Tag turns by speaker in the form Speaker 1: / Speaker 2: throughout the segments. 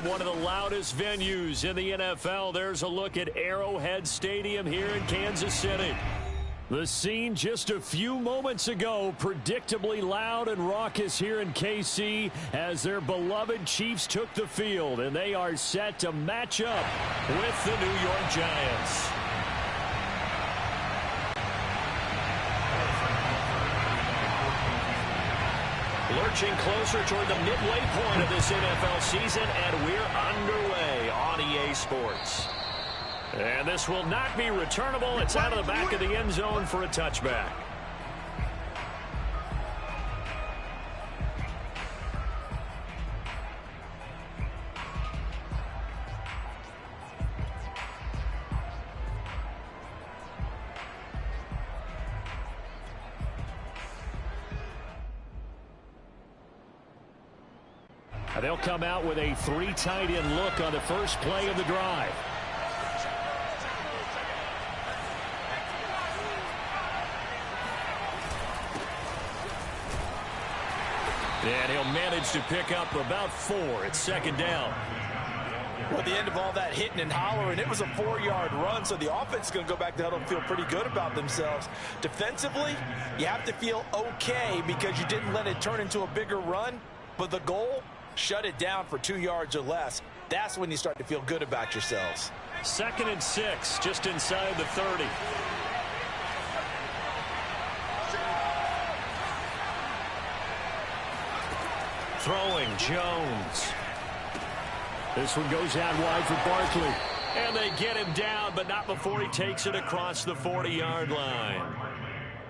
Speaker 1: from one of the loudest venues in the NFL. There's a look at Arrowhead Stadium here in Kansas City. The scene just a few moments ago, predictably loud and raucous here in KC as their beloved Chiefs took the field, and they are set to match up with the New York Giants. Lurching closer toward the midway point of this NFL season, and we're underway on EA Sports. And this will not be returnable. It's out of the back of the end zone for a touchback. They'll come out with a 3 tight end look on the first play of the drive. And he'll manage to pick up about 4. It's second down.
Speaker 2: Well, at the end of all that hitting and hollering, it was a 4-yard run, so the offense is going to go back to huddle and feel pretty good about themselves. Defensively, you have to feel okay because you didn't let it turn into a bigger run, but the goal, shut it down for 2 yards or less. That's when you start to feel good about yourselves.
Speaker 1: 2nd and 6, just inside the 30. Throwing, Jones. This one goes out wide for Barkley. And they get him down, but not before he takes it across the 40-yard line.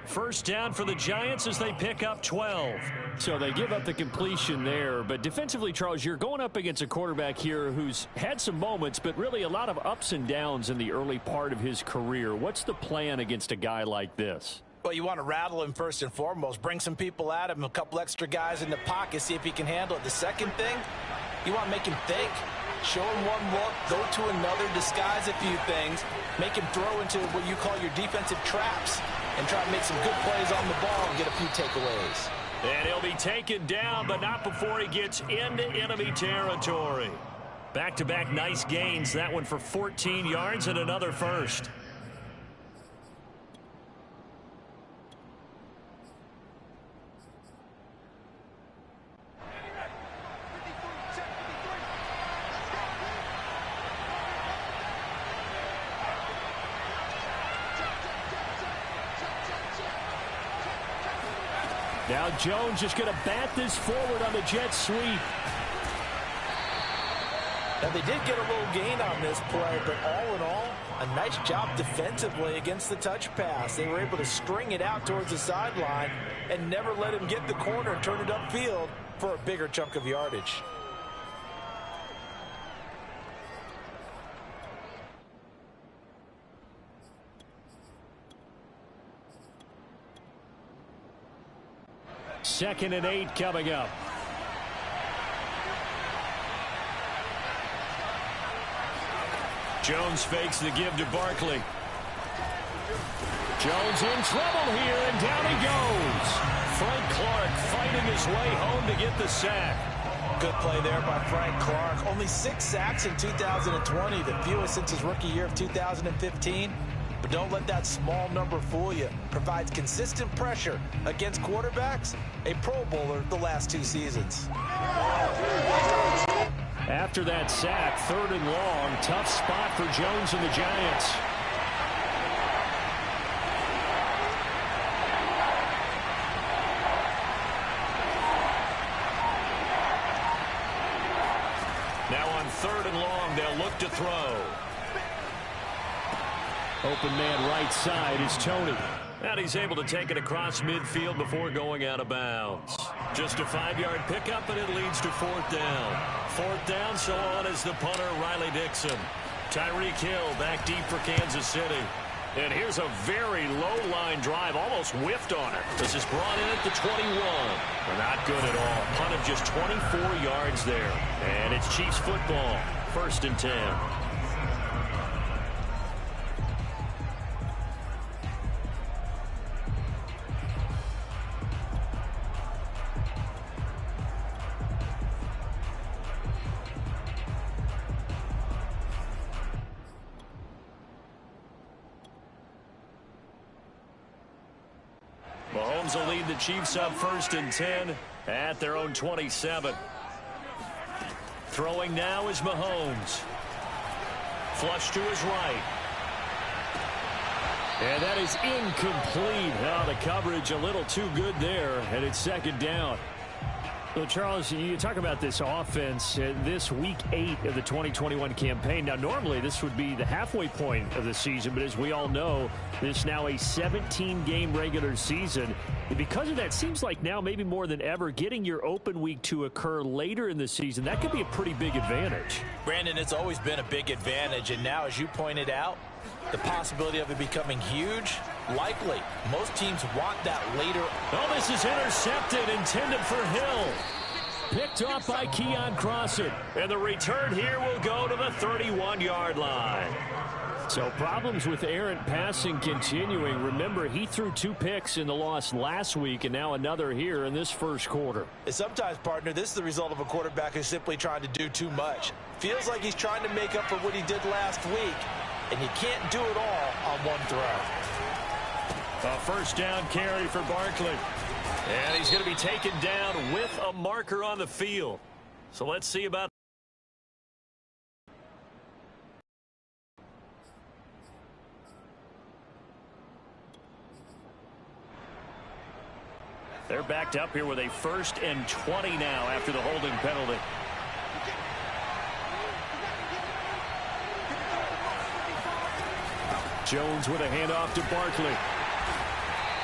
Speaker 1: First down for the Giants as they pick up 12. So they give up the completion there. But defensively, Charles, you're going up against a quarterback here who's had some moments, but really a lot of ups and downs in the early part of his career. What's the plan against a guy like this?
Speaker 2: Well, you want to rattle him first and foremost. Bring some people at him, a couple extra guys in the pocket, see if he can handle it. The second thing, you want to make him think. Show him one look, go to another, disguise a few things, make him throw into what you call your defensive traps, and try to make some good plays on the ball and get a few takeaways.
Speaker 1: And he'll be taken down, but not before he gets into enemy territory. Back-to-back nice gains. That one for 14 yards and another first. Now Jones just going to bat this forward on the jet sweep.
Speaker 2: Now they did get a little gain on this play, but all in all, a nice job defensively against the touch pass. They were able to string it out towards the sideline and never let him get the corner and turn it upfield for a bigger chunk of yardage.
Speaker 1: Second and 8 coming up. Jones fakes the give to Barkley. Jones in trouble here, and down he goes. Frank Clark fighting his way home to get the sack.
Speaker 2: Good play there by Frank Clark. Only 6 sacks in 2020, the fewest since his rookie year of 2015. But don't let that small number fool you. Provides consistent pressure against quarterbacks. A Pro Bowler the last 2 seasons.
Speaker 1: After that sack, 3rd and long. Tough spot for Jones and the Giants. Now on 3rd and long, they'll look to throw. Open man right side is Tony. And he's able to take it across midfield before going out of bounds. Just a 5-yard pickup, and it leads to 4th down. 4th down, so on is the punter, Riley Dixon. Tyreek Hill back deep for Kansas City. And here's a very low-line drive, almost whiffed on it. This is brought in at the 21. They're not good at all. Punt of just 24 yards there. And it's Chiefs football, 1st and 10. Mahomes will lead the Chiefs up 1st and 10 at their own 27. Throwing now is Mahomes. Flush to his right. And that is incomplete. Now the coverage a little too good there, and it's 2nd down. Well, Charles, you talk about this offense, this week 8 of the 2021 campaign. Now, normally this would be the halfway point of the season, but as we all know, this is now a 17-game regular season. And because of that, seems like now maybe more than ever, getting your open week to occur later in the season, that could be a pretty big advantage.
Speaker 2: Brandon, it's always been a big advantage, and now, as you pointed out, the possibility of it becoming huge, likely. Most teams want that later.
Speaker 1: Oh, this is intercepted, intended for Hill. Picked off by Keon Crossan. And the return here will go to the 31-yard line. So problems with errant passing continuing. Remember, he threw 2 picks in the loss last week, and now another here in this first quarter.
Speaker 2: And sometimes, partner, this is the result of a quarterback who's simply trying to do too much. Feels like he's trying to make up for what he did last week, and you can't do it all on one throw.
Speaker 1: A 1st down carry for Barkley. And he's going to be taken down with a marker on the field. So let's see about. They're backed up here with a 1st and 20 now after the holding penalty. Jones with a handoff to Barkley.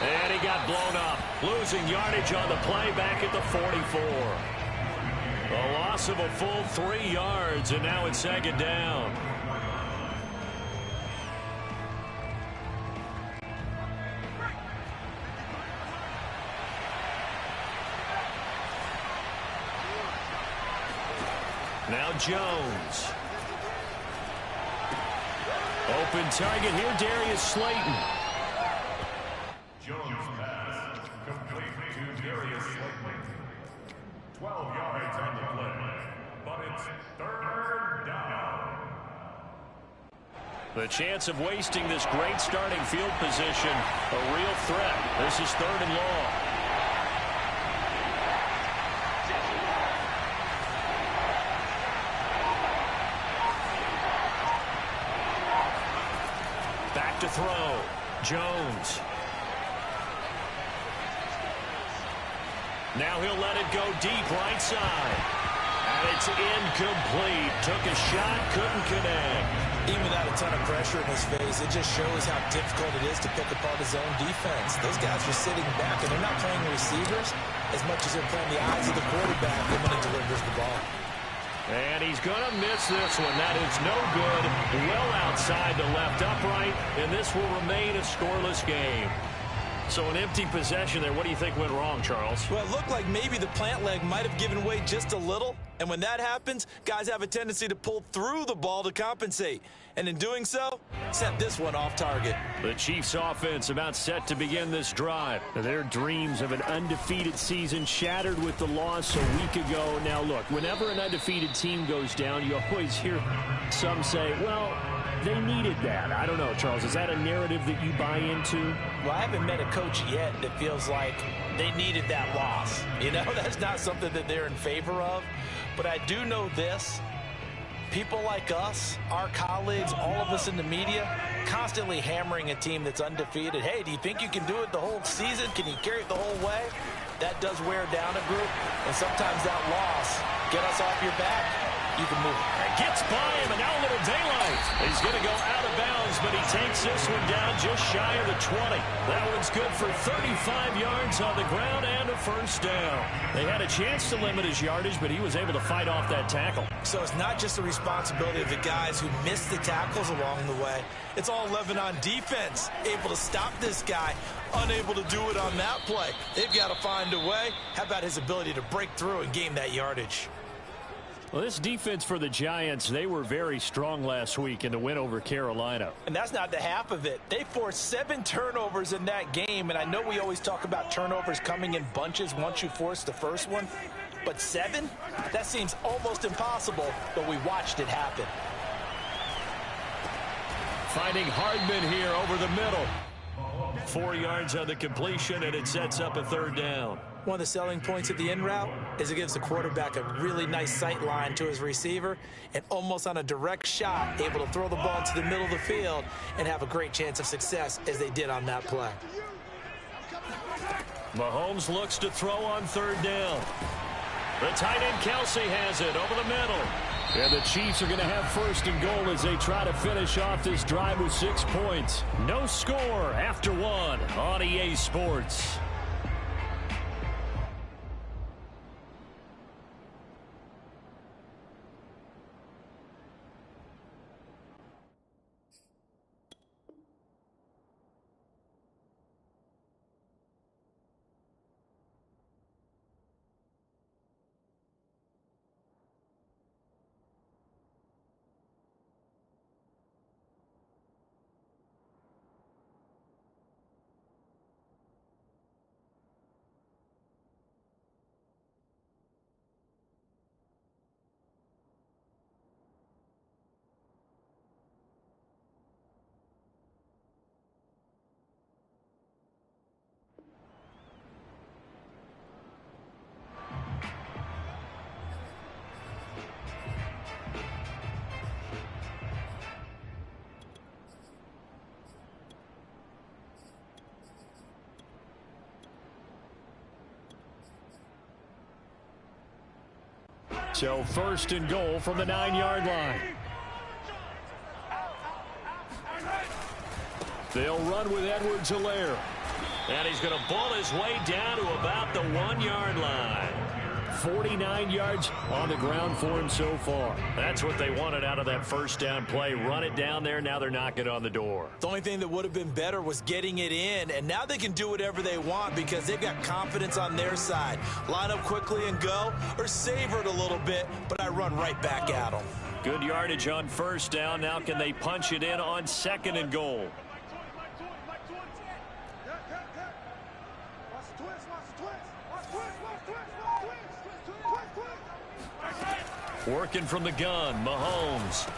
Speaker 1: And he got blown up. Losing yardage on the play back at the 44. A loss of a full 3 yards, and now it's 2nd down. Now Jones. Open target here, Darius Slayton.
Speaker 3: Jones pass complete to Darius Slayton. 12 yards on the play, but it's 3rd down.
Speaker 1: The chance of wasting this great starting field position, a real threat. This is 3rd and long. Back to throw. Jones. Now he'll let it go deep right side. And it's incomplete. Took a shot, couldn't connect.
Speaker 2: Even without a ton of pressure in his face, it just shows how difficult it is to pick apart his own defense. Those guys are sitting back, and they're not playing receivers as much as they're playing the eyes of the quarterback when he delivers the ball.
Speaker 1: And he's going to miss this one. That is no good. Well outside the left upright, and this will remain a scoreless game. So an empty possession there. What do you think went wrong, Charles?
Speaker 2: Well, it looked like maybe the plant leg might have given way just a little. And when that happens, guys have a tendency to pull through the ball to compensate. And in doing so, sent this one off target.
Speaker 1: The Chiefs offense about set to begin this drive. Their dreams of an undefeated season shattered with the loss a week ago. Now, look, whenever an undefeated team goes down, you always hear some say, well, they needed that. I don't know, Charles. Is that a narrative that you buy into?
Speaker 2: Well, I haven't met a coach yet that feels like they needed that loss. You know, that's not something that they're in favor of. But I do know this. People like us, our colleagues, all of us in the media, constantly hammering a team that's undefeated. Hey, do you think you can do it the whole season? Can you carry it the whole way? That does wear down a group. And sometimes that loss, get us off your back, you can move it.
Speaker 1: Gets by him, and now a little daylight. He's going to go out of bounds, but he takes this one down just shy of the 20. That one's good for 35 yards on the ground and a 1st down. They had a chance to limit his yardage, but he was able to fight off that tackle.
Speaker 2: So it's not just the responsibility of the guys who missed the tackles along the way. It's all 11 on defense, able to stop this guy, unable to do it on that play. They've got to find a way. How about his ability to break through and gain that yardage?
Speaker 1: Well, this defense for the Giants, they were very strong last week in the win over Carolina.
Speaker 2: And that's not the half of it. They forced 7 turnovers in that game, and I know we always talk about turnovers coming in bunches once you force the first one, but 7? That seems almost impossible, but we watched it happen.
Speaker 1: Finding Hardman here over the middle. 4 yards on the completion, and it sets up a third down.
Speaker 2: One of the selling points of the in route is it gives the quarterback a really nice sight line to his receiver and almost on a direct shot able to throw the ball to the middle of the field and have a great chance of success as they did on that play.
Speaker 1: Mahomes looks to throw on third down. The tight end Kelsey has it over the middle. And the Chiefs are going to have first and goal as they try to finish off this drive with 6 points. No score after 1 on EA Sports. So first and goal from the 9-yard line. They'll run with Edwards-Helaire. And he's going to ball his way down to about the 1-yard line. 49 yards on the ground for him so far. That's what they wanted out of that first down play. Run it down there. Now they're knocking on the door.
Speaker 2: The only thing that would have been better was getting it in, and now they can do whatever they want because they've got confidence on their side. Line up quickly and go, or savor it a little bit, but I run right back at them.
Speaker 1: Good yardage on first down. Now can they punch it in on second and goal? Working from the gun, Mahomes.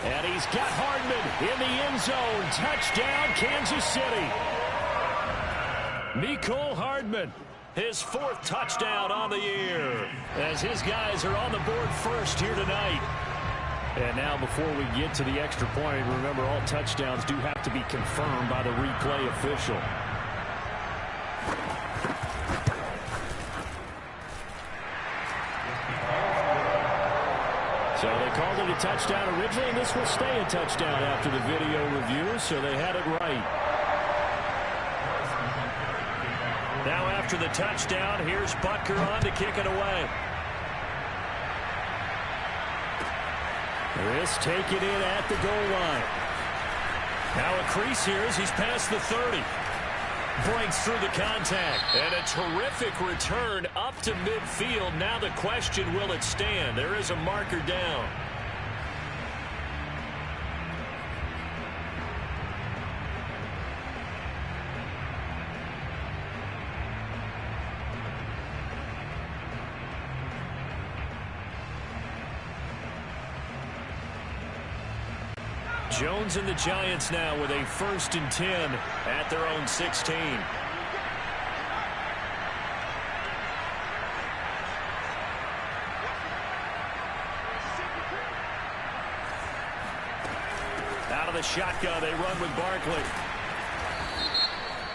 Speaker 1: And he's got Hardman in the end zone. Touchdown, Kansas City. Mecole Hardman, his 4th touchdown on the year, as his guys are on the board first here tonight. And now before we get to the extra point, remember all touchdowns do have to be confirmed by the replay official. So they called it a touchdown originally, and this will stay a touchdown after the video review, so they had it right. Now after the touchdown, here's Butker on to kick it away. This take it in at the goal line. Now a crease here as he's past the 30. Breaks through the contact. And a terrific return up to midfield. Now the question, will it stand? There is a marker down. Jones and the Giants now with a 1st and 10 at their own 16. Out of the shotgun, they run with Barkley.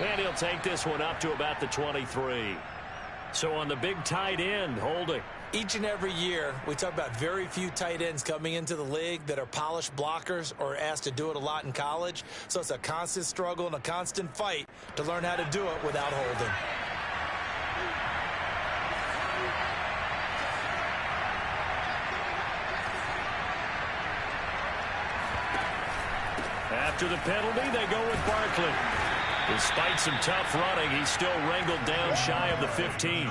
Speaker 1: And he'll take this one up to about the 23. So on the big tight end, holding.
Speaker 2: Each and every year, we talk about very few tight ends coming into the league that are polished blockers or asked to do it a lot in college. So it's a constant struggle and a constant fight to learn how to do it without holding.
Speaker 1: After the penalty, they go with Barkley. Despite some tough running, he's still wrangled down shy of the 15.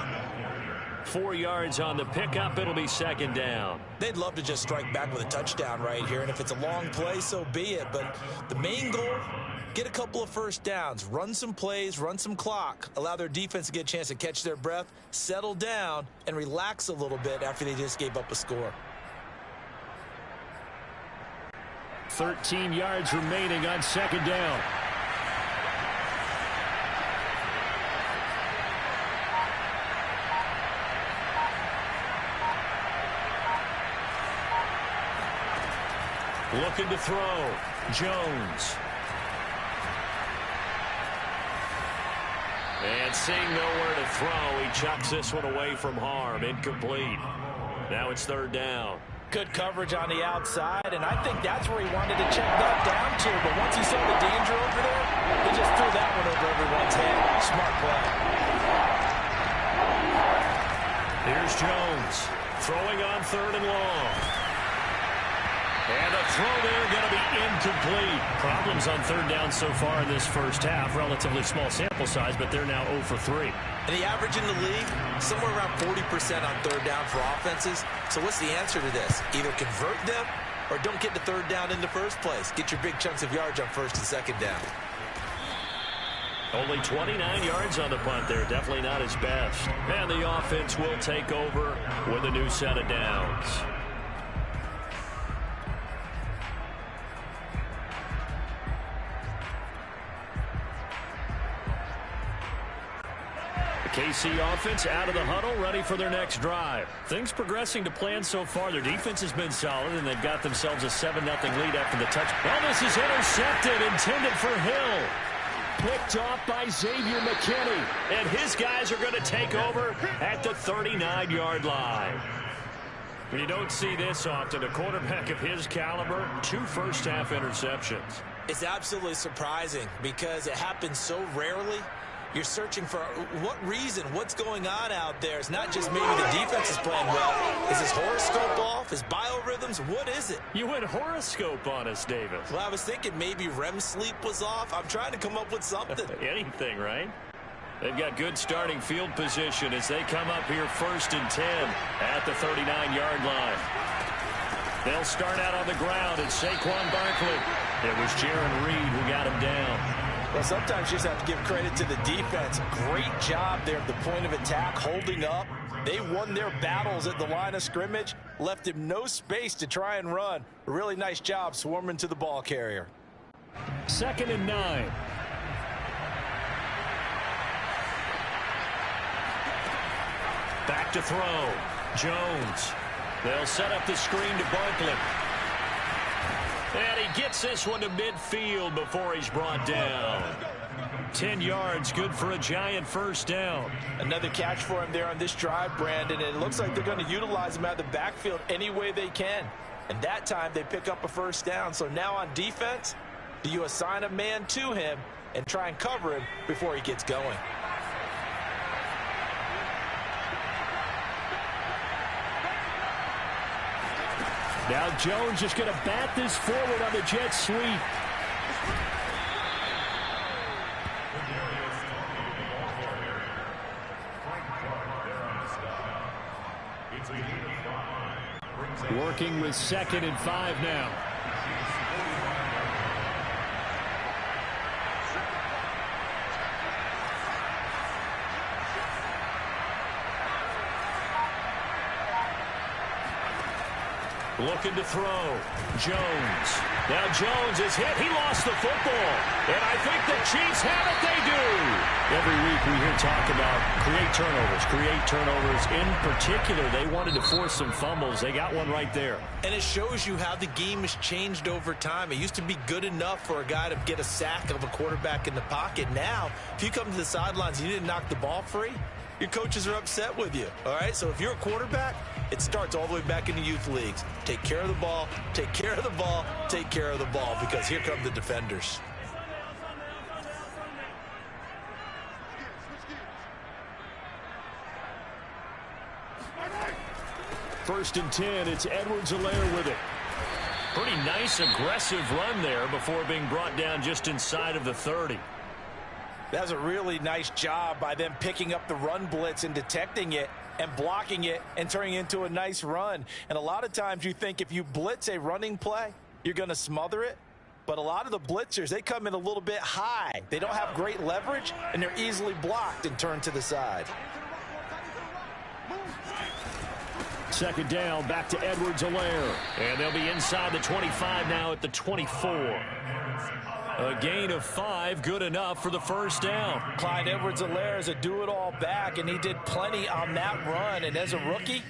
Speaker 1: 4 yards on the pickup. It'll be 2nd down.
Speaker 2: They'd love to just strike back with a touchdown right here, and if it's a long play, so be it. But the main goal, get a couple of first downs, run some plays, run some clock, allow their defense to get a chance to catch their breath, settle down, and relax a little bit after they just gave up a score.
Speaker 1: 13 yards remaining on 2nd down. Looking to throw. Jones. And seeing nowhere to throw, he chucks this one away from harm. Incomplete. Now it's third down.
Speaker 2: Good coverage on the outside, and I think that's where he wanted to check that down to. But once he saw the danger over there, he just threw that one over everyone's head. Smart play.
Speaker 1: Here's Jones. Throwing on third and long. And a throw there going to be incomplete. Problems on third down so far in this first half. Relatively small sample size, but they're now 0 for 3.
Speaker 4: And the average in the league, somewhere around 40% on third down for offenses. So what's the answer to this? Either convert them or don't get the third down in the first place. Get your big chunks of yards on first and second down.
Speaker 1: Only 29 yards on the punt there. Definitely not his best. And the offense will take over with a new set of downs. KC offense out of the huddle, ready for their next drive. Things progressing to plan so far. Their defense has been solid, and they've got themselves a 7-0 lead after the touch. Well, this is intercepted, intended for Hill. Picked off by Xavier McKinney. And his guys are going to take over at the 39-yard line. You don't see this often. A quarterback of his caliber, 2 first-half interceptions.
Speaker 4: It's absolutely surprising because it happens so rarely. You're searching for what reason, what's going on out there. It's not just maybe the defense is playing well. Is his horoscope off? His biorhythms? What is it?
Speaker 1: You went horoscope on us, David.
Speaker 4: Well, I was thinking maybe REM sleep was off. I'm trying to come up with something.
Speaker 1: Anything, right? They've got good starting field position as they come up here 1st and 10 at the 39-yard line. They'll start out on the ground. It's Saquon Barkley. It was Jaron Reed who got him down.
Speaker 2: Well, sometimes you just have to give credit to the defense. Great job there at the point of attack, holding up. They won their battles at the line of scrimmage, left him no space to try and run. A really nice job swarming to the ball carrier.
Speaker 1: 2nd and 9. Back to throw. Jones. They'll set up the screen to Barkley. And he gets this one to midfield before he's brought down. 10 yards, good for a giant first down.
Speaker 2: Another catch for him there on this drive, Brandon. And it looks like they're going to utilize him out of the backfield any way they can. And that time they pick up a first down. So now on defense, do you assign a man to him and try and cover him before he gets going?
Speaker 1: Now Jones just going to bat this forward on the jet sweep. Working with 2nd and 5 now. Looking to throw. Jones. Now Jones is hit. He lost the football. And I think the Chiefs have it. They do. Every week we hear talk about create turnovers. In particular, they wanted to force some fumbles. They got one right there.
Speaker 4: And it shows you how the game has changed over time. It used to be good enough for a guy to get a sack of a quarterback in the pocket. Now, if you come to the sidelines and you didn't knock the ball free, your coaches are upset with you. All right, so if you're a quarterback, it starts all the way back in the youth leagues. Take care of the ball, take care of the ball, take care of the ball, because here come the defenders.
Speaker 1: First and 10, it's Edwards-Helaire with it. Pretty nice, aggressive run there before being brought down just inside of the 30.
Speaker 2: That's a really nice job by them picking up the run blitz and detecting it and blocking it and turning it into a nice run. And a lot of times you think if you blitz a running play, you're going to smother it. But a lot of the blitzers, they come in a little bit high. They don't have great leverage, and they're easily blocked and turned to the side.
Speaker 1: 2nd down, back to Edwards-Helaire. And they'll be inside the 25 now at the 24. A gain of 5, good enough for the first down.
Speaker 2: Clyde Edwards-Helaire is a do-it-all back, and he did plenty on that run. And as a rookie,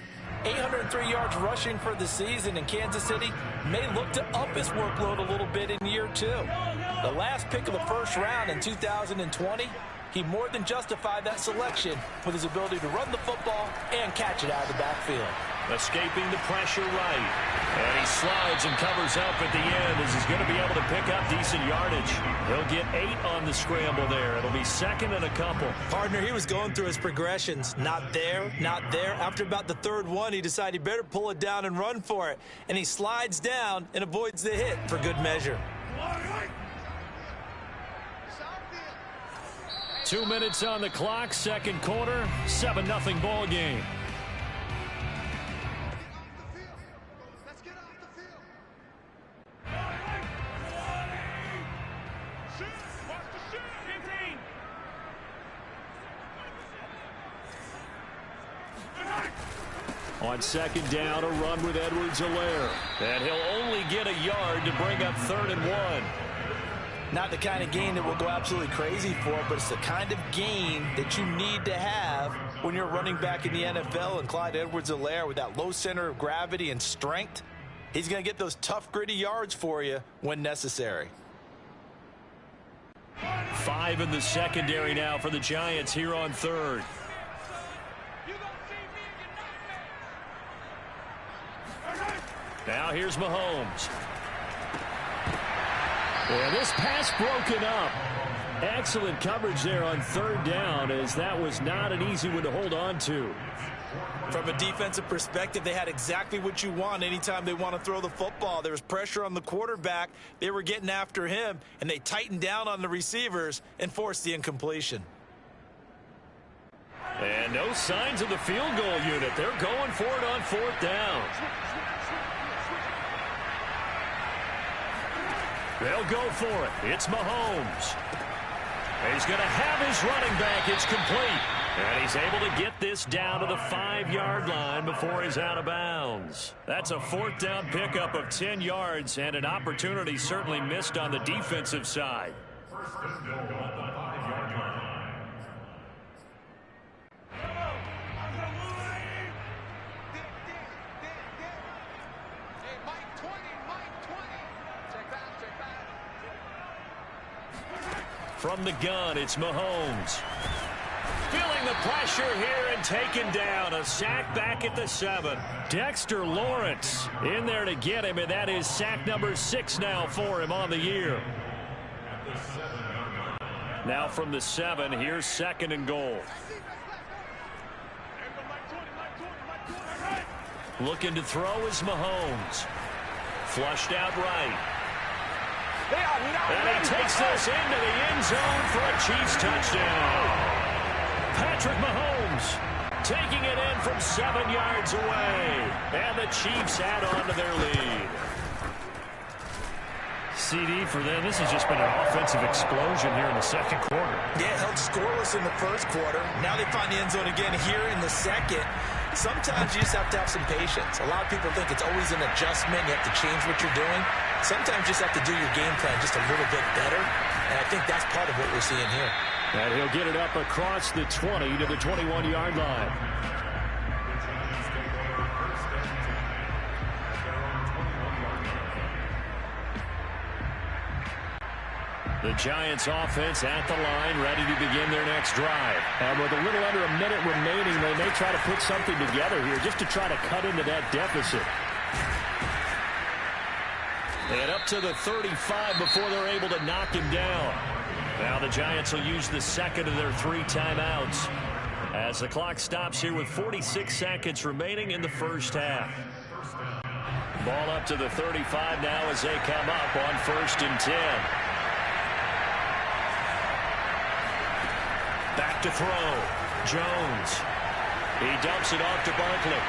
Speaker 2: 803 yards rushing for the season, and Kansas City may look to up his workload a little bit in year 2. The last pick of the first round in 2020, he more than justified that selection with his ability to run the football and catch it out of the backfield.
Speaker 1: Escaping the pressure right. And he slides and covers up at the end as he's going to be able to pick up decent yardage. He'll get 8 on the scramble there. It'll be second and a couple.
Speaker 4: Partner, he was going through his progressions. Not there, not there. After about the third one, he decided he better pull it down and run for it. And he slides down and avoids the hit for good measure.
Speaker 1: 2 minutes on the clock, second quarter, 7-0 ball game. On second down, a run with Edwards-Helaire. And he'll only get a yard to bring up 3rd and 1.
Speaker 2: Not the kind of gain that we'll go absolutely crazy for, but it's the kind of gain that you need to have when you're running back in the NFL. And Clyde Edwards-Helaire, with that low center of gravity and strength, he's going to get those tough, gritty yards for you when necessary.
Speaker 1: 5 in the secondary now for the Giants here on 3rd. Now here's Mahomes. And this pass broken up. Excellent coverage there on 3rd down, as that was not an easy one to hold on to.
Speaker 4: From a defensive perspective, they had exactly what you want anytime they want to throw the football. There was pressure on the quarterback. They were getting after him, and they tightened down on the receivers and forced the incompletion.
Speaker 1: And no signs of the field goal unit. They're going for it on 4th down. They'll go for it. It's Mahomes. He's going to have his running back. It's complete. And he's able to get this down to the 5-yard line before he's out of bounds. That's a 4th down pickup of 10 yards and an opportunity certainly missed on the defensive side.
Speaker 3: First and goal at the 5-yard line.
Speaker 1: From the gun, it's Mahomes. Feeling the pressure here and taken down. A sack back at the 7. Dexter Lawrence in there to get him, and that is sack number 6 now for him on the year. Now from the 7, here's 2nd and goal. Looking to throw is Mahomes. Flushed out right. And he takes this into the end zone for a Chiefs touchdown. Patrick Mahomes taking it in from 7 yards away. And the Chiefs add on to their lead. CD for them, this has just been an offensive explosion here in the second quarter.
Speaker 4: Yeah, held scoreless in the first quarter. Now they find the end zone again here in the second. Sometimes you just have to have some patience. A lot of people think it's always an adjustment. You have to change what you're doing. Sometimes you just have to do your game plan just a little bit better. And I think that's part of what we're seeing here.
Speaker 1: And he'll get it up across the 20 to the 21-yard line. The Giants offense at the line, ready to begin their next drive. And with a little under a minute remaining, they may try to put something together here just to try to cut into that deficit. And up to the 35 before they're able to knock him down. Now the Giants will use the second of their 3 timeouts as the clock stops here with 46 seconds remaining in the first half. Ball up to the 35 now as they come up on 1st and 10. Back to throw. Jones. He dumps it off to Barkley.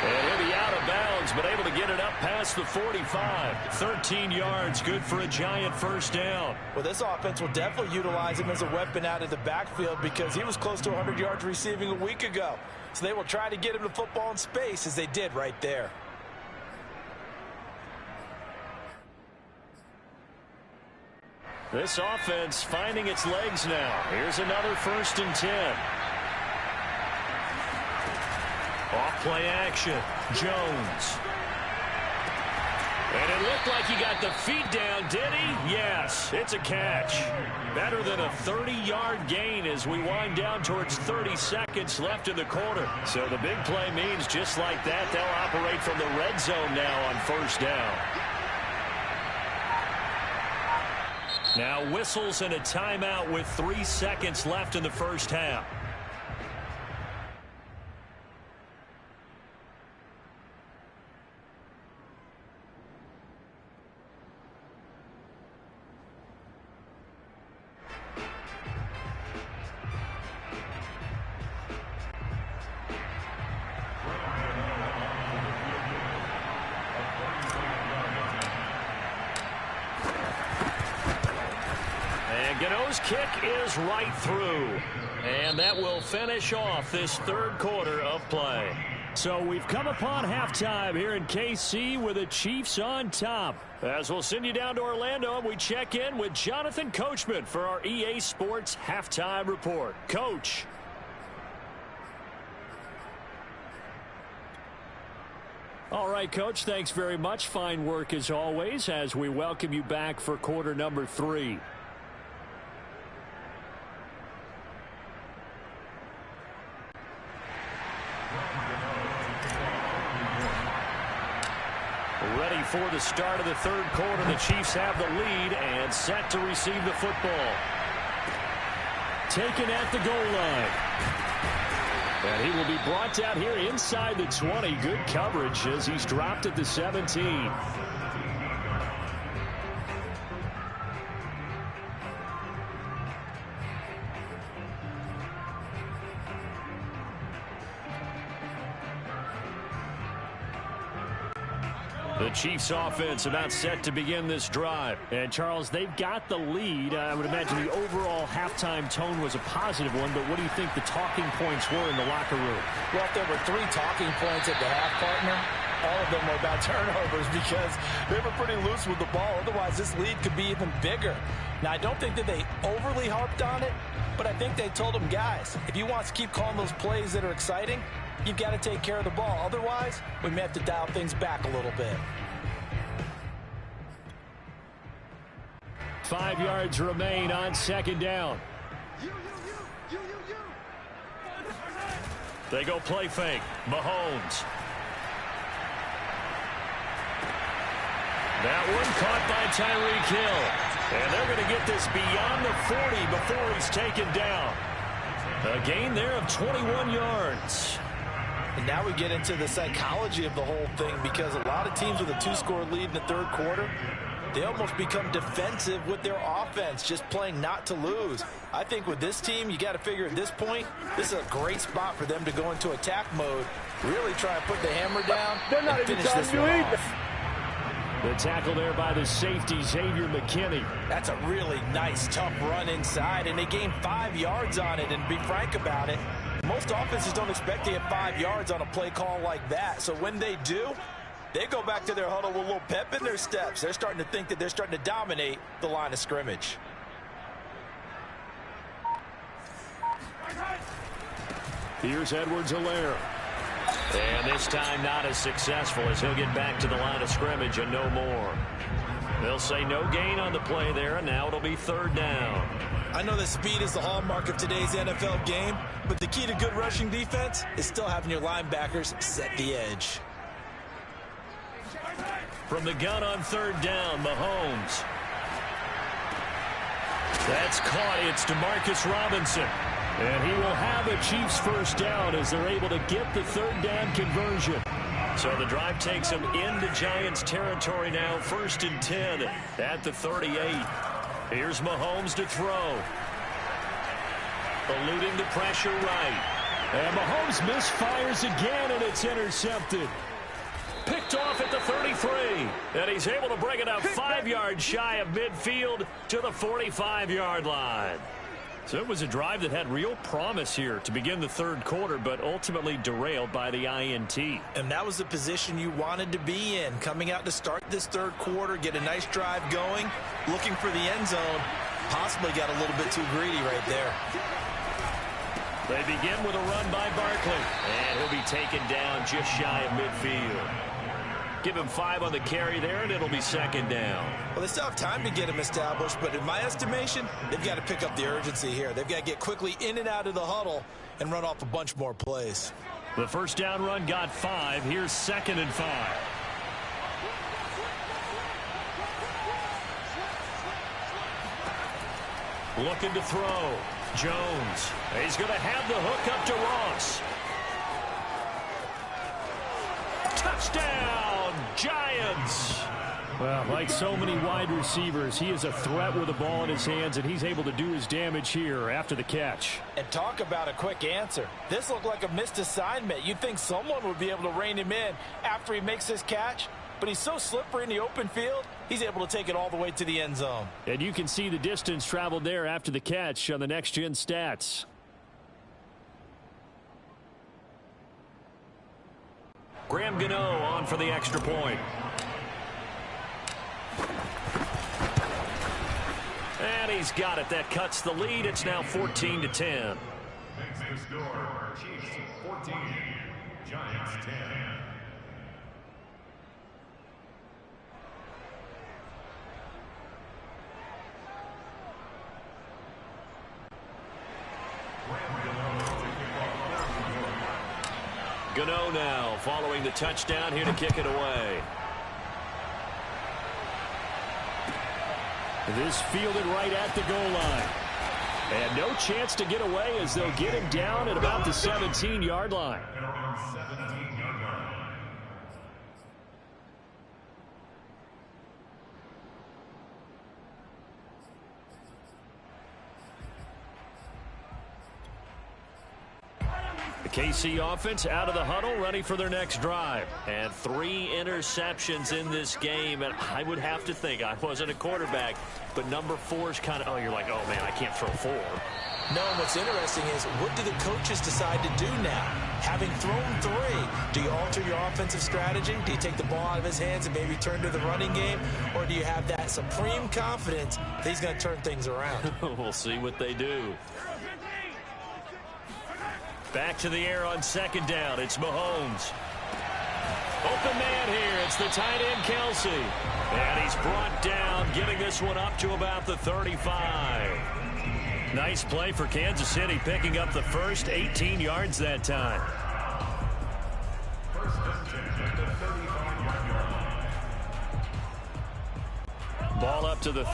Speaker 1: And he'll be out of bounds, but able to get it up past the 45. 13 yards, good for a Giant first down.
Speaker 2: Well, this offense will definitely utilize him as a weapon out of the backfield because he was close to 100 yards receiving a week ago. So they will try to get him the football in space as they did right there.
Speaker 1: This offense finding its legs now. Here's another 1st and 10. Off play action. Jones. And it looked like he got the feet down, did he? Yes, it's a catch. Better than a 30-yard gain as we wind down towards 30 seconds left in the quarter. So the big play means just like that, they'll operate from the red zone now on first down. Now whistles and a timeout with 3 seconds left in the first half. Gano's kick is right through. And that will finish off this third quarter of play. So we've come upon halftime here in KC with the Chiefs on top. As we'll send you down to Orlando, and we check in with Jonathan Coachman for our EA Sports Halftime Report. Coach. All right, Coach, thanks very much. Fine work as always as we welcome you back for quarter number 3. Ready for the start of the third quarter. The Chiefs have the lead and set to receive the football. Taken at the goal line. And he will be brought down here inside the 20. Good coverage as he's dropped at the 17. The Chiefs offense about set to begin this drive. And, Charles, they've got the lead. I would imagine the overall halftime tone was a positive one, but what do you think the talking points were in the locker room?
Speaker 2: Well, if there were 3 talking points at the half, partner, all of them were about turnovers because they were pretty loose with the ball. Otherwise, this lead could be even bigger. Now, I don't think that they overly harped on it, but I think they told them, guys, if you want to keep calling those plays that are exciting, you've got to take care of the ball. Otherwise, we may have to dial things back a little bit.
Speaker 1: 5 yards remain on second down. They go play fake. Mahomes. That one caught by Tyreek Hill. And they're going to get this beyond the 40 before he's taken down. A gain there of 21 yards.
Speaker 2: And now we get into the psychology of the whole thing because a lot of teams with a 2-score lead in the third quarter, they almost become defensive with their offense, just playing not to lose. I think with this team, you got to figure at this point, this is a great spot for them to go into attack mode, really try to put the hammer down and finish this one off.
Speaker 1: The tackle there by the safety, Xavier McKinney.
Speaker 2: That's a really nice, tough run inside, and they gained 5 yards on it, and be frank about it, most offenses don't expect to get 5 yards on a play call like that. So when they do, they go back to their huddle with a little pep in their steps. They're starting to think that they're starting to dominate the line of scrimmage.
Speaker 1: Here's Edwards-Helaire. And this time not as successful as he'll get back to the line of scrimmage and no more. They'll say no gain on the play there, and now it'll be third down.
Speaker 4: I know that speed is the hallmark of today's NFL game, but the key to good rushing defense is still having your linebackers set the edge.
Speaker 1: From the gun on third down, Mahomes. That's caught. It's Demarcus Robinson. And he will have a Chiefs first down as they're able to get the third down conversion. So the drive takes them into Giants territory now, 1st and 10 at the 38. Here's Mahomes to throw. Eluding the pressure right. And Mahomes misfires again, and it's intercepted. Picked off at the 33. And he's able to bring it up 5 yards shy of midfield to the 45-yard line. So it was a drive that had real promise here to begin the third quarter, but ultimately derailed by the INT.
Speaker 4: And that was the position you wanted to be in, coming out to start this third quarter, get a nice drive going, looking for the end zone. Possibly got a little bit too greedy right there.
Speaker 1: They begin with a run by Barkley. And he'll be taken down just shy of midfield. Give him 5 on the carry there, and it'll be second down.
Speaker 4: Well, they still have time to get him established, but in my estimation, they've got to pick up the urgency here. They've got to get quickly in and out of the huddle and run off a bunch more plays.
Speaker 1: The first down run got 5. Here's 2nd and 5. Looking to throw. Jones. He's going to have the hook up to Ross. Touchdown, Giants. Well, like so many wide receivers, he is a threat with the ball in his hands, and he's able to do his damage here after the catch.
Speaker 2: And talk about a quick answer. This looked like a missed assignment. You'd think someone would be able to rein him in after he makes this catch, but he's so slippery in the open field, he's able to take it all the way to the end zone.
Speaker 1: And you can see the distance traveled there after the catch on the next-gen stats. Graham Gano on for the extra point. And he's got it. That cuts the lead. It's now 14-10.
Speaker 3: Makes the score. Chiefs 14, Giants 10.
Speaker 1: Gano now following the touchdown here to kick it away. This fielded right at the goal line. And no chance to get away as they'll get him down at about the 17-yard line. KC offense out of the huddle, ready for their next drive. And 3 interceptions in this game. And I would have to think, I wasn't a quarterback, but number 4 is kind of, oh, you're like, oh, man, I can't throw 4.
Speaker 4: No, and what's interesting is, what do the coaches decide to do now? Having thrown 3, do you alter your offensive strategy? Do you take the ball out of his hands and maybe turn to the running game? Or do you have that supreme confidence that he's going to turn things around?
Speaker 1: We'll see what they do. Back to the air on 2nd down. It's Mahomes. Open man here. It's the tight end, Kelsey. And he's brought down, getting this one up to about the 35. Nice play for Kansas City, picking up the first 18 yards that time. Ball up to the